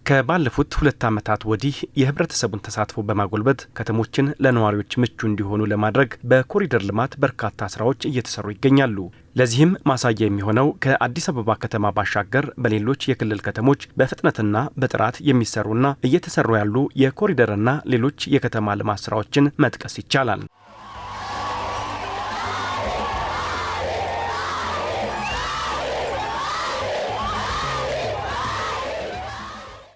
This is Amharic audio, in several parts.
ከባለፉት 2 ዓመታት ወዲህ የህብረተሰቡን ተሳትፎ በማጎልበት ከተሞችን ለነዋሪዎች ምቹ እንዲሆኑ ለማድረግ በኮሪደር ልማት በርካታ ስራዎች እየተሰሩ ይገኛሉ። ለዚህም ማሳያ የሚሆነው ከአዲስ አበባ ከተማ ባሻገር በሌሎች የክልል ከተሞች በፍጥነትና በጥራት የሚሰሩና እየተሰሩ ያሉ የኮሪደርና ሌሎች የከተማ ልማት ስራዎችን መጥቀስ ይቻላል።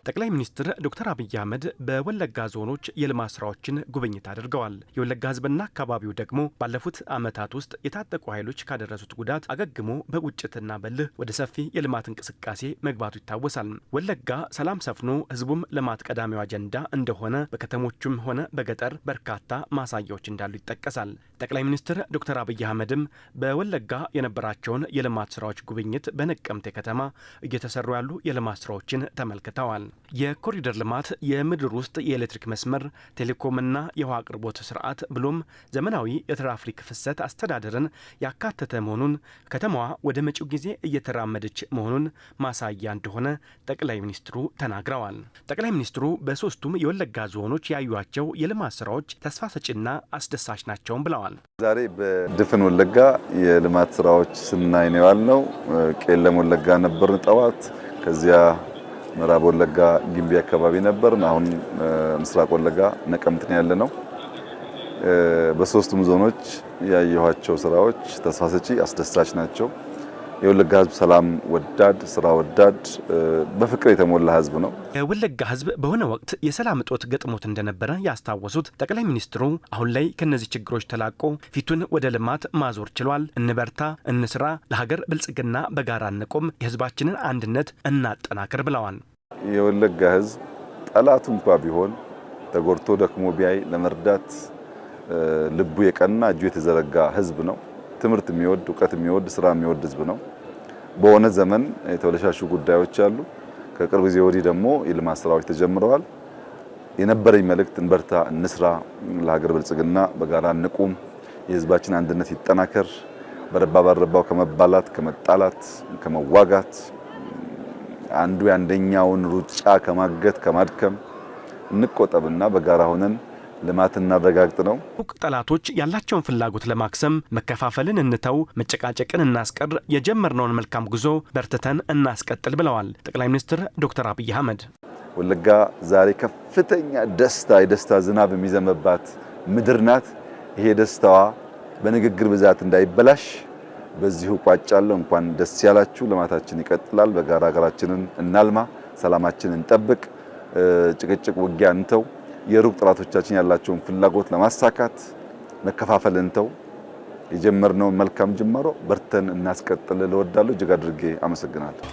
ጠቅላይ ሚኒስትር ዶክተር አብይ አህመድ በወለጋ ዞኖች የልማት ስራዎችን ጉብኝት አድርገዋል። የወለጋ ህዝብና አካባቢው ደግሞ ባለፉት ዓመታት ውስጥ የታጠቁ ኃይሎች ካደረሱት ጉዳት አገግሞ በቁጭትና በልህ ወደ ሰፊ የልማት እንቅስቃሴ መግባቱ ይታወሳል። ወለጋ ሰላም ሰፍኖ ህዝቡም ልማት ቀዳሚው አጀንዳ እንደሆነ በከተሞቹም ሆነ በገጠር በርካታ ማሳያዎች እንዳሉ ይጠቀሳል። ጠቅላይ ሚኒስትር ዶክተር አብይ አህመድም በወለጋ የነበራቸውን የልማት ስራዎች ጉብኝት በነቀምቴ ከተማ እየተሰሩ ያሉ የልማት ስራዎችን ተመልክተዋል። የኮሪደር ልማት የምድር ውስጥ የኤሌክትሪክ መስመር፣ ቴሌኮምና የውሃ አቅርቦት ስርዓት ብሎም ዘመናዊ የትራፊክ ፍሰት አስተዳደርን ያካተተ መሆኑን ከተማዋ ወደ መጪው ጊዜ እየተራመደች መሆኑን ማሳያ እንደሆነ ጠቅላይ ሚኒስትሩ ተናግረዋል። ጠቅላይ ሚኒስትሩ በሶስቱም የወለጋ ዞኖች ያዩዋቸው የልማት ስራዎች ተስፋ ሰጪና አስደሳች ናቸውም ብለዋል። ዛሬ በድፍን ወለጋ የልማት ስራዎች ስናይ ነው ያልነው። ቄለም ወለጋ ነበርን ጠዋት፣ ከዚያ ምዕራብ ወለጋ ጊምቢ አካባቢ ነበር። አሁን ምስራቅ ወለጋ ነቀምት ነው ያለነው። በሶስቱም ዞኖች ያየኋቸው ስራዎች ተስፋ ሰጪ አስደሳች ናቸው። የወለጋ ህዝብ ሰላም ወዳድ፣ ስራ ወዳድ፣ በፍቅር የተሞላ ህዝብ ነው። የወለጋ ህዝብ በሆነ ወቅት የሰላም እጦት ገጥሞት እንደነበረ ያስታወሱት ጠቅላይ ሚኒስትሩ አሁን ላይ ከነዚህ ችግሮች ተላቆ ፊቱን ወደ ልማት ማዞር ችሏል። እንበርታ፣ እንስራ፣ ለሀገር ብልጽግና በጋራ እንቆም፣ የህዝባችንን አንድነት እናጠናክር ብለዋል። የወለጋ ህዝብ ጠላቱ እንኳ ቢሆን ተጎድቶ ደክሞ ቢያይ ለመርዳት ልቡ የቀና እጁ የተዘረጋ ህዝብ ነው። ትምህርት የሚወድ እውቀት የሚወድ ስራ የሚወድ ህዝብ ነው። በሆነ ዘመን የተወለሻሹ ጉዳዮች አሉ። ከቅርብ ጊዜ ወዲህ ደግሞ የልማት ስራዎች ተጀምረዋል። የነበረኝ መልእክት እንበርታ፣ እንስራ፣ ለሀገር ብልጽግና በጋራ እንቁም፣ የህዝባችን አንድነት ይጠናከር፣ በረባ ባረባው ከመባላት ከመጣላት ከመዋጋት አንዱ ያንደኛውን ሩጫ ከማገት ከማድከም እንቆጠብና በጋራ ሆነን ልማት እናረጋግጥ ነው። ጠላቶች ያላቸውን ፍላጎት ለማክሰም መከፋፈልን እንተው፣ መጨቃጨቅን እናስቀር፣ የጀመርነውን መልካም ጉዞ በርትተን እናስቀጥል ብለዋል ጠቅላይ ሚኒስትር ዶክተር አብይ አህመድ። ወለጋ ዛሬ ከፍተኛ የደስታ ዝናብ የሚዘንብባት ምድር ናት። ይሄ ደስታዋ በንግግር ብዛት እንዳይበላሽ በዚሁ ቋጫለሁ። እንኳን ደስ ያላችሁ። ልማታችን ይቀጥላል። በጋራ ሀገራችንን እናልማ፣ ሰላማችንን እንጠብቅ፣ ጭቅጭቅ ውጊያ እንተው። የሩቅ ጠላቶቻችን ያላቸውን ፍላጎት ለማሳካት መከፋፈል እንተው። የጀመርነውን መልካም ጅማሮ በርተን እናስቀጥል። ለወዳለው እጅግ አድርጌ አመሰግናለሁ።